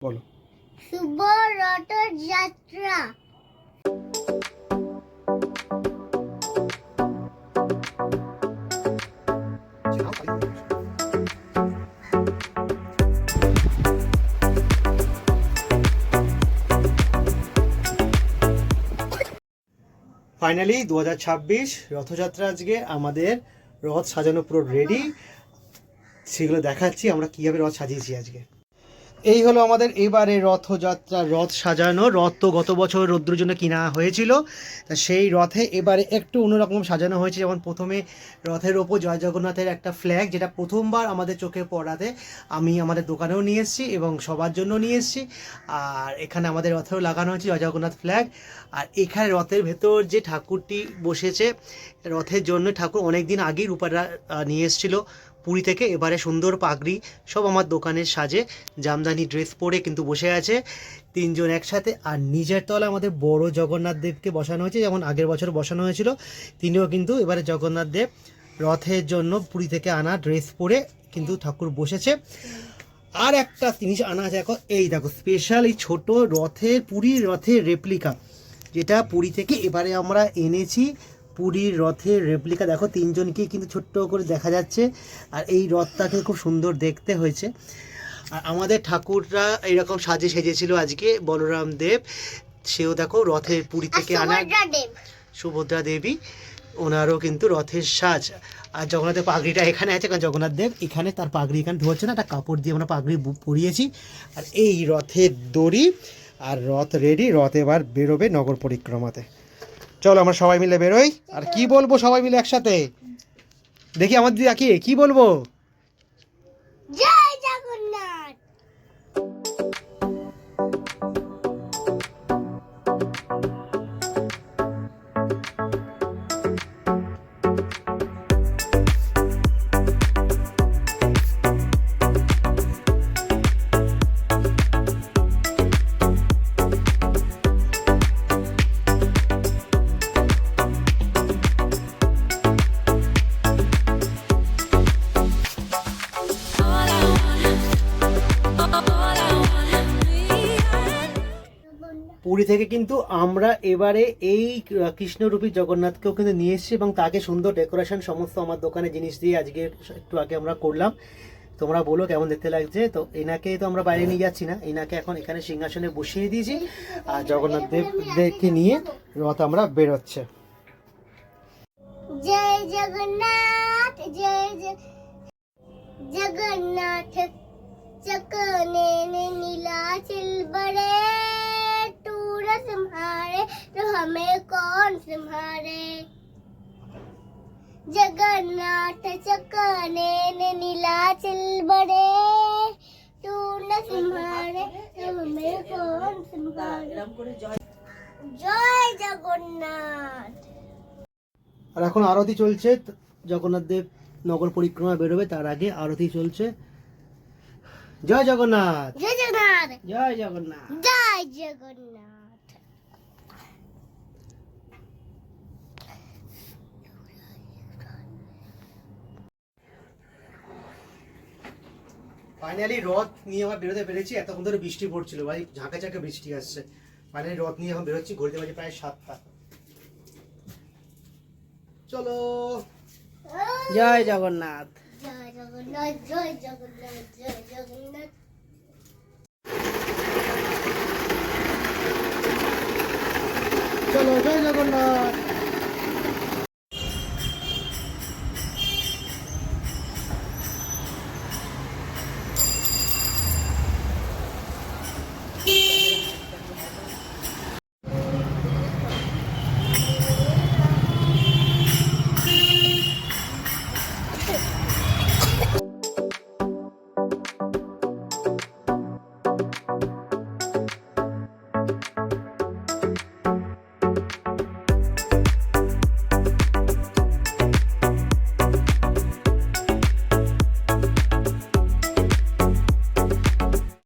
বলো। শুভ রথযাত্রা। ফাইনালি 2026 রথযাত্রা। আজকে আমাদের রথ সাজানো পুরো রেডি, সেগুলো দেখাচ্ছি আমরা কীভাবে রথ সাজিয়েছি আজকে। এই হলো আমাদের এবারে রথযাত্রা, রথ সাজানো। রথ তো গত বছর রৌদ্রের জন্য কিনা হয়েছিল, তা সেই রথে এবারে একটু অন্যরকম সাজানো হয়েছে। যেমন প্রথমে রথের ওপর জয় জগন্নাথের একটা ফ্ল্যাগ, যেটা প্রথমবার আমাদের চোখে পড়াতে আমি আমাদের দোকানেও নিয়ে এসেছি এবং সবার জন্য নিয়ে এসেছি। আর এখানে আমাদের রথেও লাগানো হয়েছে জয় জগন্নাথ ফ্ল্যাগ। আর এখানে রথের ভেতর যে ঠাকুরটি বসেছে, রথের জন্য ঠাকুর অনেক দিন আগেই রূপারা নিয়ে এসেছিলো পুরী থেকে। এবারে সুন্দর পাগড়ি সব আমার দোকানের সাজে, জামদানি ড্রেস পরে কিন্তু বসে আছে তিনজন একসাথে। আর নিজের তলা আমাদের বড় জগন্নাথ দেবকে বসানো হয়েছে, যেমন আগের বছর বসানো হয়েছিল। তিনিও কিন্তু এবারে জগন্নাথ দেব রথের জন্য পুরী থেকে আনা ড্রেস পরে কিন্তু ঠাকুর বসেছে। আর একটা জিনিস আনা আছে, দেখো এই দেখো স্পেশাল এই ছোট রথের, পুরীর রথের রেপ্লিকা, যেটা পুরী থেকে এবারে আমরা এনেছি। পুরীর রথের রেপ্লিকা দেখো, তিনজনকেই কিন্তু ছোট্ট করে দেখা যাচ্ছে। আর এই রথটাকে খুব সুন্দর দেখতে হয়েছে। আর আমাদের ঠাকুররা এরকম সাজে সেজেছিল আজকে। বলরাম দেব, সেও দেখো রথের পুরী থেকে আনা, সুভদ্রা দেবী, ওনারও কিন্তু রথের সাজ। আর জগন্নাথের পাগড়িটা এখানে আছে, কারণ জগন্নাথ দেব এখানে তার পাগড়ি এখানে ধরছে না, একটা কাপড় দিয়ে আমরা পাগড়ি পরিয়েছি। আর এই রথের দড়ি, আর রথ রেডি। রথ এবার বেরোবে নগর পরিক্রমাতে। চলো আমরা সবাই মিলে বেরোই। আর কি বলবো সবাই মিলে একসাথে, দেখি আমার দিদি আঁকিয়ে কি বলবো? জয় জগন্নাথ। পুরী থেকে কিন্তু আমরা এবারে এই কৃষ্ণরূপী জগন্নাথকেও কিন্তু নিয়ে এসেছি এবং তাকে সুন্দর ডেকোরেশন সমস্ত আমার দোকানে জিনিস দিয়ে আজকে একটু আগে আমরা করলাম। তোমরা বলো কেমন দেখতে লাগছে। তো এনাকে তো আমরা বাইরে নিয়ে যাচ্ছি না, এনাকে এখন এখানে সিংহাসনে বসিয়ে দিয়েছি। আর জগন্নাথ দেবকে নিয়ে রথ আমরা বেরোচ্ছে। জয় জগন্নাথ, জয় জগন্নাথ। चकने ने नीलाचल बड़े, तू न संहारे तो हमें कौन संहारे। जगन्नाथ चकने ने नीलाचल बड़े, तू न संहारे तो हमें कौन संहारे। जय जगन्नाथ। আর এখন আরতি চলছে। জগন্নাথ দেব নগর পরিক্রমা বেরোবে, তার আগে আরতি চলছে। জয় জগন্নাথ, जय जगन्नाथ, জয় জগন্নাথ, जय जगन्नाथ। ফাইনালি রথ নিয়ে আমরা বেরোতে পেরেছি। এতক্ষণ ধরে বৃষ্টি পড়ছিল ভাই, ঝাঁকে ঝাঁকে বৃষ্টি আসছে। ফাইনালি রথ নিয়ে এখন বেরোচ্ছি। ঘড়িতে বাজে প্রায় 7টা। চলো, জয় জগন্নাথ। जय जगन्नाथ, जय जगन्नाथ, जय जगन्नाथ। চলো, জয় জগন্নাথ।